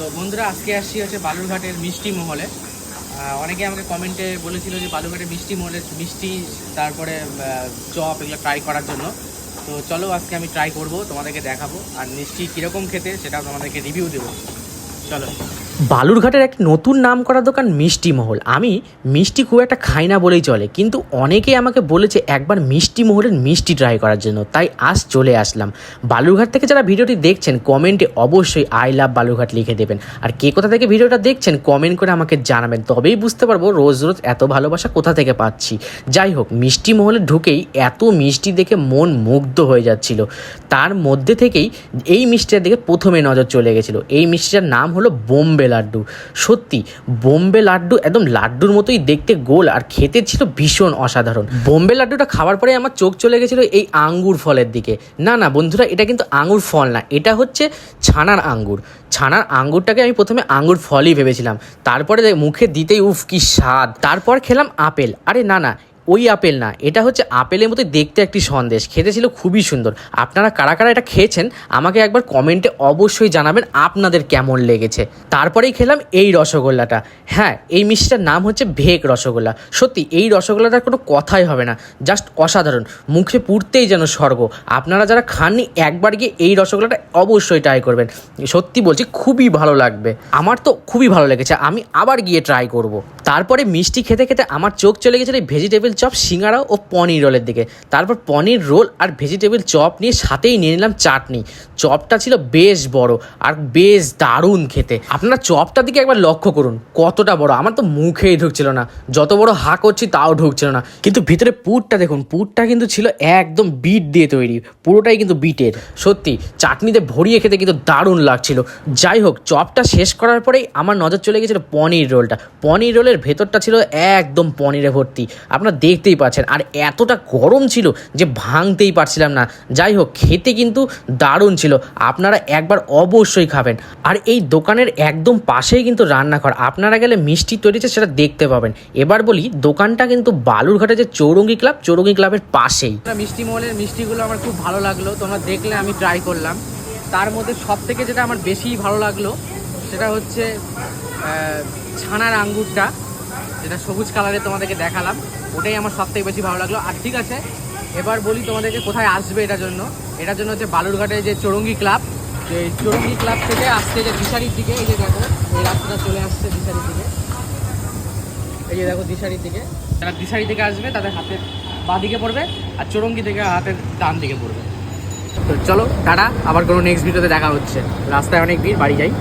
তো বন্ধুরা আজকে আসছি হচ্ছে বালুরঘাটের মিষ্টি মহলে। অনেকে আমাকে কমেন্টে বলেছিল যে বালুরঘাটের মিষ্টি মহলের মিষ্টি তারপরে চপ এগুলো ট্রাই করার জন্য। তো চলো আজকে আমি ট্রাই করব, তোমাদেরকে দেখাবো আর মিষ্টি কীরকম খেতে সেটাও তোমাদেরকে রিভিউ দেবো। চলো। বালুরঘাটের এক নতুন নাম করা দোকান মিষ্টি মহল। আমি মিষ্টি খুব একটা খাই না বলেই চলে, কিন্তু অনেকেই আমাকে বলেছে একবার মিষ্টি মহলের মিষ্টি ট্রাই করার জন্য, তাই আজ চলে আসলাম। বালুরঘাট থেকে যারা ভিডিওটি দেখছেন কমেন্টে অবশ্যই আই লাভ বালুরঘাট লিখে দেবেন, আর কে কোথা থেকে ভিডিওটা দেখছেন কমেন্ট করে আমাকে জানাবেন, তবেই বুঝতে পারবো রোজ রোজ এত ভালোবাসা কোথা থেকে পাচ্ছি। যাই হোক, মিষ্টি মহলে ঢুকেই এত মিষ্টি দেখে মন মুগ্ধ হয়ে যাচ্ছিল। তার মধ্যে থেকেই এই মিষ্টিটার দিকে প্রথমে নজর চলে গেছিলো। এই মিষ্টিটার নাম হলো বোম্বে লাড্ডু। সত্যি বোম্বে লাড্ডু একদম লাড্ডুর মতোই দেখতে, গোল, আর খেতে ছিল ভীষণ অসাধারণ। বোম্বে লাড্ডুটা খাওয়ার পরে আমার চোখ চলে গেছিল এই আঙ্গুর ফলের দিকে। না না বন্ধুরা, এটা কিন্তু আঙ্গুর ফল না, এটা হচ্ছে ছানার আঙ্গুর। ছানার আঙ্গুরটাকে আমি প্রথমে আঙ্গুর ফলই ভেবেছিলাম, তারপরে মুখে দিতেই উফ কি স্বাদ। তারপর খেলাম আপেল। আরে না না, ওই আপেল না, এটা হচ্ছে আপেলের মতো দেখতে একটি সন্দেশ, খেতে ছিল খুবই সুন্দর। আপনারা কারা কারা এটা খেয়েছেন আমাকে একবার কমেন্টে অবশ্যই জানাবেন আপনাদের কেমন লেগেছে। তারপরেই খেলাম এই রসগোল্লাটা। হ্যাঁ, এই মিষ্টিটার নাম হচ্ছে ভেক রসগোল্লা। সত্যি এই রসগোল্লাটার কোনো কথাই হবে না, জাস্ট অসাধারণ, মুখে পুড়তেই যেন স্বর্গ। আপনারা যারা খাননি একবার গিয়ে এই রসগোল্লাটা অবশ্যই ট্রাই করবেন, সত্যি বলছি খুবই ভালো লাগবে। আমার তো খুবই ভালো লেগেছে, আমি আবার গিয়ে ট্রাই করব। তারপরে মিষ্টি খেতে খেতে আমার চোখ চলে গেছে এই ভেজিটেবল চপ, সিঙ্গাড়া ও পনির রোলের দিকে। তারপর পনির রোল আর ভেজিটেবল চপ নিয়ে সাথেই নিয়ে নিলাম চাটনি। চপটা ছিল বেশ বড় আর বেশ দারুণ খেতে। আপনারা চপটার দিকে একবার লক্ষ্য করুন কতটা বড়, আমার তো মুখেই ঢুকছিল না, যত বড় হা করছি তাও ঢুকছিল না। কিন্তু ভিতরে পুরটা দেখুন, পুরটা কিন্তু ছিল একদম বিট দিয়ে তৈরি, পুরোটাই কিন্তু বিটের। সত্যি চাটনিতে ভরিয়ে খেতে কিন্তু দারুণ লাগছিল। যাই হোক, চপটা শেষ করার পরেই আমার নজর চলে গেছিল পনির রোলটা। পনির রোলের ভেতরটা ছিল একদম পনিরে ভর্তি, আপনারা দেখতেই পাচ্ছেন, আর এতটা গরম ছিল যে ভাঙতেই পারছিলাম না। যাই হোক, খেতে কিন্তু দারুণ ছিল, আপনারা একবার অবশ্যই খাবেন। আর এই দোকানের একদম পাশেই কিন্তু রান্নাঘর, আপনারা গেলে মিষ্টি তৈরিছে সেটা দেখতে পাবেন। এবার বলি, দোকানটা কিন্তু বালুরঘাটে যে চৌরঙ্গি ক্লাবের পাশেই। মিষ্টি মহলের মিষ্টিগুলো আমার খুব ভালো লাগলো, তোমরা দেখলে আমি ট্রাই করলাম। তার মধ্যে সব থেকে যেটা আমার বেশি ভালো লাগলো সেটা হচ্ছে ছানার আঙ্গুরটা, যেটা সবুজ কালারে তোমাদেরকে দেখালাম, ওটাই আমার সব থেকে বেশি ভালো লাগলো। আর ঠিক আছে, এবার বলি তোমাদেরকে কোথায় আসবে এটার জন্য হচ্ছে বালুরঘাটের যে চৌরঙ্গি ক্লাব, যে চৌরঙ্গি ক্লাব থেকে আসছে যে দিশারির দিকে, এই যে দেখো এই রাস্তাটা চলে আসছে দিশারির দিকে, এই যে দেখো দিশারির দিকে। যারা দিশারি থেকে আসবে তাদের হাতের বাঁ দিকে পড়বে, আর চৌরঙ্গি থেকে হাতের ডান দিকে পড়বে। তো চলো টাটা, আবার কোনো নেক্সট ভিডিওতে দেখা হচ্ছে। রাস্তায় অনেক ভিড়, বাড়ি যাই।